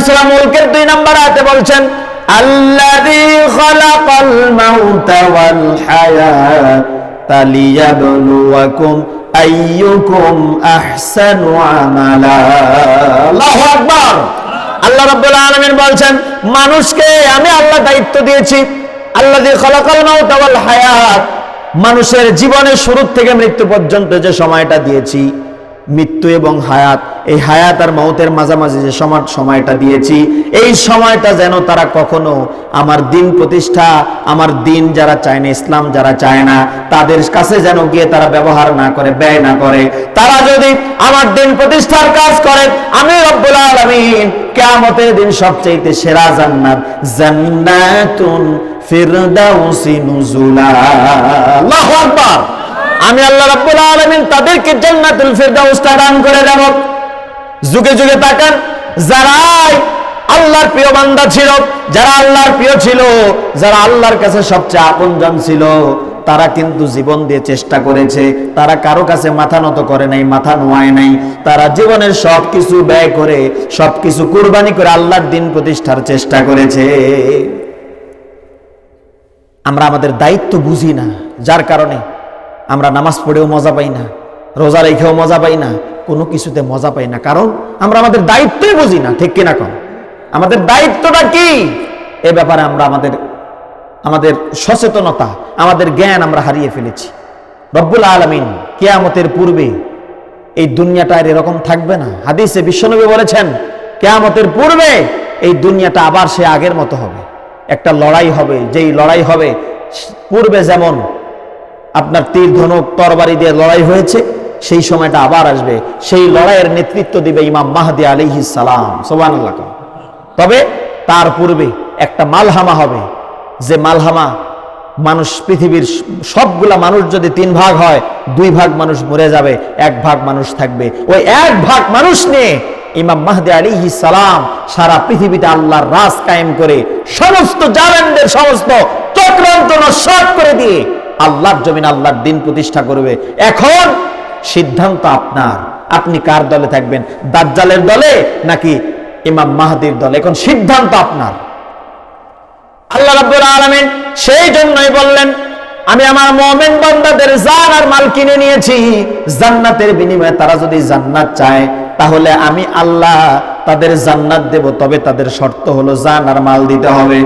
সূরা মুলকের 2 নম্বর আয়াতে বলছেন আল্লাযী খালাকাল মাউতা ওয়াল হায়াতা লিয়াবলুয়াকুম আইয়ুকুম আহসানু আমালা। আল্লাহু আকবার। আল্লাহ রাব্বুল আলামিন বলছেন মানুষকে আমি আল্লাহ দায়িত্ব দিয়েছি, আল্লাযী খালাকাল মাউতা ওয়াল হায়াত, মানুষের জীবনের শুরু থেকে মৃত্যু পর্যন্ত যে সময়টা দিয়েছি, মৃত্যু এবং হায়াত, এই হায়াত আর মৌতের মাঝামাঝি যে সময়টা দিয়েছি, এই সময়টা যেন তারা কখনো আমার দিন প্রতিষ্ঠা, আমার দিন যারা চায় না, ইসলাম যারা চায় না, তাদের কাছে যেন গিয়ে তারা ব্যবহার না করে, ব্যয় না করে। তারা যদি আমার দিন প্রতিষ্ঠার কাজ করে, আমি রব্বুল আলামিন কিয়ামতের দিন সবচেয়ে সেরা জান্নাত, জান্নাতুন ফিরদাউসি নুজুলা। আল্লাহু আকবার। আমি আল্লাহ রাব্বুল আলামিন তাদেরকে জান্নাতুল ফিরদাউস দান করে দেব। যুগে যুগে তাকান, যারাই আল্লাহর প্রিয় বান্দা ছিল, যারা আল্লাহর প্রিয় ছিল, যারা আল্লাহর কাছে সবচেয়ে আপনজন ছিল, তারা কিন্তু জীবন দিয়ে চেষ্টা করেছে, তারা কারো কাছে মাথা নত করে নাই, মাথা নোয়ায় নাই। তারা জীবনের সবকিছু ব্যয় করে, সবকিছু কুরবানি করে আল্লাহর দিন প্রতিষ্ঠার চেষ্টা করেছে। আমরা আমাদের দায়িত্ব বুঝি না, যার কারণে আমরা নামাজ পড়েও মজা পাই না, রোজা রেখেও মজা পাই না, কোনো কিছুতে মজা পাই না, কারণ আমরা আমাদের দায়িত্বই বুঝি না। ঠিক কিনা কোন? আমাদের দায়িত্বটা কি এ ব্যাপারে আমরা আমাদের সচেতনতা, আমাদের জ্ঞান আমরা হারিয়ে ফেলেছি। রব্বুল আলামিন কিয়ামতের পূর্বে এই দুনিয়াটা আর এরকম থাকবে না। হাদিসে বিশ্বনবী বলেছেন কিয়ামতের পূর্বে এই দুনিয়াটা আবার সে আগের মতো হবে। একটা লড়াই হবে, যেই লড়াই হবে পূর্বে যেমন আপনার তীর ধনুক তরবারি দিয়ে লড়াই হয়েছে, সেই সময়টা আবার আসবে। সেই লড়াইয়ের নেতৃত্ব দিবে ইমাম মাহদী আলাইহিস সালাম। সুবহানাল্লাহ। তবে তার পূর্বে একটা মালহামা হবে, যে মালহামা মানুষ, পৃথিবীর সবগুলা মানুষ যদি 3 ভাগ হয়, 2 ভাগ মানুষ মরে যাবে, 1 ভাগ মানুষ থাকবে। ওই 1 ভাগ মানুষ নিয়ে ইমাম মাহদী আলাইহিস সালাম সারা পৃথিবীতে আল্লাহর রাজ কায়েম করে সমস্ত জালেমদের সমস্ত চক্রান্ত নষ্ট করে দিয়ে আল্লাহর জমিন, আল্লাহর দিন প্রতিষ্ঠা করবে। এখন সিদ্ধান্ত আপনার, আপনি কার দলে থাকবেন, দাজ্জালের দলে নাকি ইমাম মাহদীর দলে? এখন সিদ্ধান্ত আপনার। আল্লাহ রাব্বুল আলামিন সেই জন্যই বললেন আমি আমার মুমিন বান্দাদের জান আর মাল কিনে নিয়েছি, জান্নাতের বিনিময়ে তারা যদি জান্নাত চায় তাহলে আমি আল্লাহ তাদের জান্নাত দেব, তবে তাদের শর্ত হলো জান আর মাল দিতে হবে।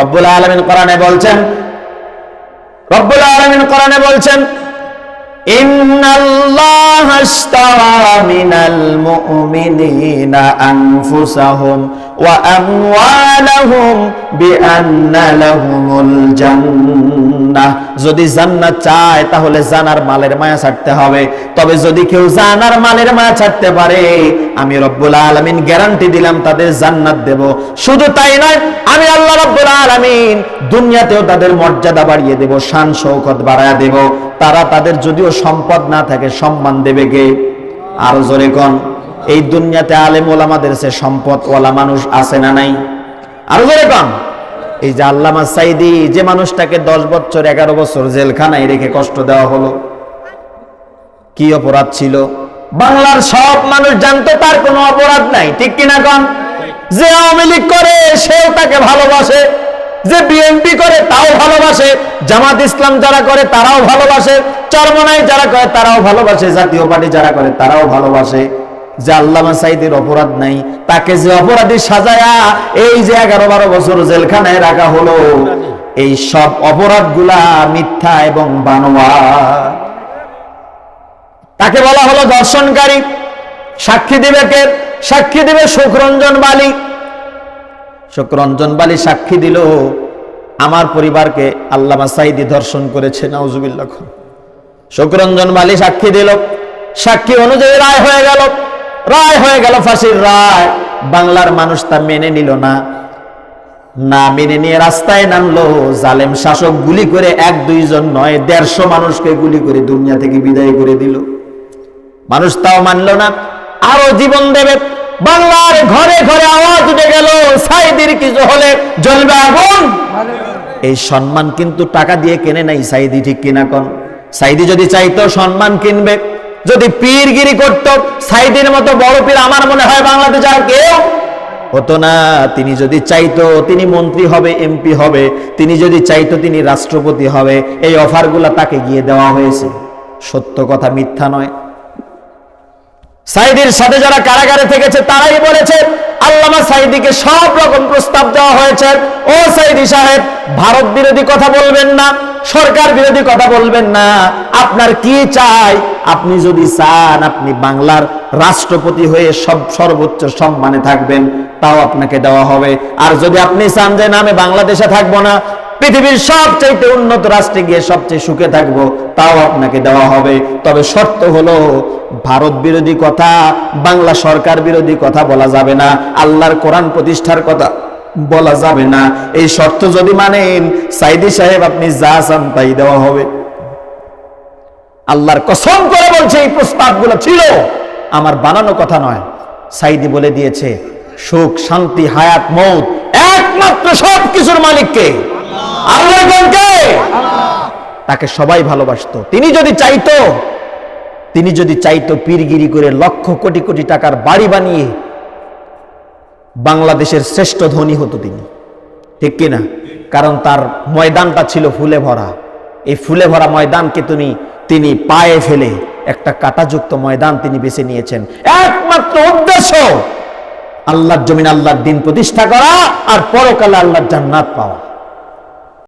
রব্বুল আলামিন কোরআনে বলছেন ইন্নাল্লাহা আশতারা মিনাল মুমিনিনা আনফুসাহুম ওয়া আমওয়ালাহুম বিআন্না লাহুমুল জান্নাহ। যদি জান্নাত চায় তাহলে জান আর মালের মায়া ছাড়তে হবে। তবে যদি কেউ জান আর মালের মায়া ছাড়তে পারে, আমি রব্বুল আলামিন গ্যারান্টি দিলাম তাদের জান্নাত দেব। শুধু তাই নয়, আমি আল্লাহ রব্বুল আলামিন দুনিয়াতেও তাদের মর্যাদা বাড়িয়ে দেব, শান শৌকত বাড়ায়া দেব। তারা তাদের যদিও সম্পদ না থাকে, সম্মান দেবে কে? আরো জোরে কোন? এই দুনিয়াতে আলেম ওলামাদের চেয়ে সম্পদ ওয়ালা মানুষ আছে না নাই? আরো জোরে কোন? এই যে আল্লামা সাইদি, যে মানুষটাকে 10 বছর 11 বছর জেলখানায় রেখে কষ্ট দেওয়া হলো, কি অপরাধ ছিল? বাংলার সব মানুষ জানতো তার কোনো অপরাধ নাই। ঠিক কিনা কোন? যে আওয়ামী লীগ করে সেও তাকে ভালোবাসে, যে বিএনপি করে তাও ভালোবাসে, জামাত ইসলাম যারা করে তারাও ভালোবাসে, চরমনাই যারা করে তারাও ভালোবাসে, জাতীয় পার্টি যারা করে তারাও ভালোবাসে। যে আল্লামা সাইদির অপরাধ নাই, তাকে যে অপরাধী সাজায়া এই যে 11-12 বছর জেলখানায় রাখা হলো, এই সব অপরাধগুলা মিথ্যা এবং বানোয়াট। তাকে বলা হলো ধর্ষণকারী। সাক্ষী দিবে কে? সাক্ষী দিবে সুখরঞ্জন বালী। সুখরঞ্জন বালী সাক্ষী দিল আমার পরিবারকে আল্লামা সাইদি ধর্ষণ করেছে, নাউজুবিল্লাহ। সুখরঞ্জন বালী সাক্ষী দিল, সাক্ষী অনুযায়ী রায় হয়ে গেল ফাঁসির রায়। বাংলার মানুষ তা মেনে নিল না, মেনে নিয়ে রাস্তায় নামলো। জালেম শাসক গুলি করে 1-2 জন নয়, 150 মানুষকে গুলি করে দুনিয়া থেকে বিদায় করে দিল। মানুষ তাও মানল না, আরো জীবন দেবে। বাংলার ঘরে ঘরে আওয়াজ উঠে গেল, সাইদির কিছু হলে জ্বলবে আগুন। এই সম্মান কিন্তু টাকা দিয়ে কেনে নাই সাইদি। ঠিক কিনা কোন? সাইদি যদি চাইতো সম্মান কিনবে, যদি পীরগিরি করত, সাইদির মতো বড় পীর আমার মনে হয় বাংলাদেশে আর কেউ হতো না। তিনি যদি চাইতো তিনি মন্ত্রী হবে, এমপি হবে, তিনি যদি চাইতো তিনি রাষ্ট্রপতি হবে। এই অফারগুলো তাকে গিয়ে দেওয়া হয়েছে। সত্য কথা, মিথ্যা নয়। সাইদির সাথে যারা কারাগারে থেকেছে তারাই বলেছে আল্লামা সাইদিকে সব রকম প্রস্তাব দেওয়া হয়েছে। ও সাইদি সাহেব, ভারত বিরোধী কথা বলবেন না, সরকার বিরোধী কথা বলবেন না। আপনার কি চাই? আপনি যদি চান আপনি বাংলার রাষ্ট্রপতি হয়ে সর্বোচ্চ সম্মানে থাকবেন, তাও আপনাকে দেওয়া হবে। আর যদি আপনি চান যে না আমি বাংলাদেশে থাকবো না, পৃথিবীর সবচেয়ে উন্নত রাষ্ট্রে গিয়ে সবচেয়ে সুখে থাকবো, তাও আপনাকে দেওয়া হবে। তবে শর্ত হলো ভারত বিরোধী কথা, বাংলা সরকার বিরোধী কথা বলা যাবে না, আল্লাহর কোরআন প্রতিষ্ঠার কথা বলা যাবে না। এই শর্ত যদি মানেন সাইদি সাহেব আপনি যা চান তাই দেওয়া হবে। আল্লাহর কসম করে বলছে এই প্রস্তাবগুলো ছিল আমার বানানো কথা নয়। সাইদি বলে দিয়েছে সুখ, শান্তি, হায়াত, মৌত একমাত্র সবকিছুর মালিককে, আল্লাহকে। তাকে সবাই ভালোবাসতো। তিনি যদি চাইতো পীরগিরি করে লক্ষ কোটি কোটি টাকার বাড়ি বানিয়ে বাংলাদেশের শ্রেষ্ঠ ধনী হতো তিনি, ঠিক কিনা? কারণ তার ময়দানটা ছিল ফুলে ভরা। এই ফুলে ভরা ময়দানকে তিনি পায়ে ফেলে একটা কাঁটাযুক্ত ময়দান তিনি বেছে নিয়েছেন। একমাত্র উদ্দেশ্য আল্লাহর জমিন, আল্লাহর দ্বীন প্রতিষ্ঠা করা আর পরকালে আল্লাহর জান্নাত পাওয়া।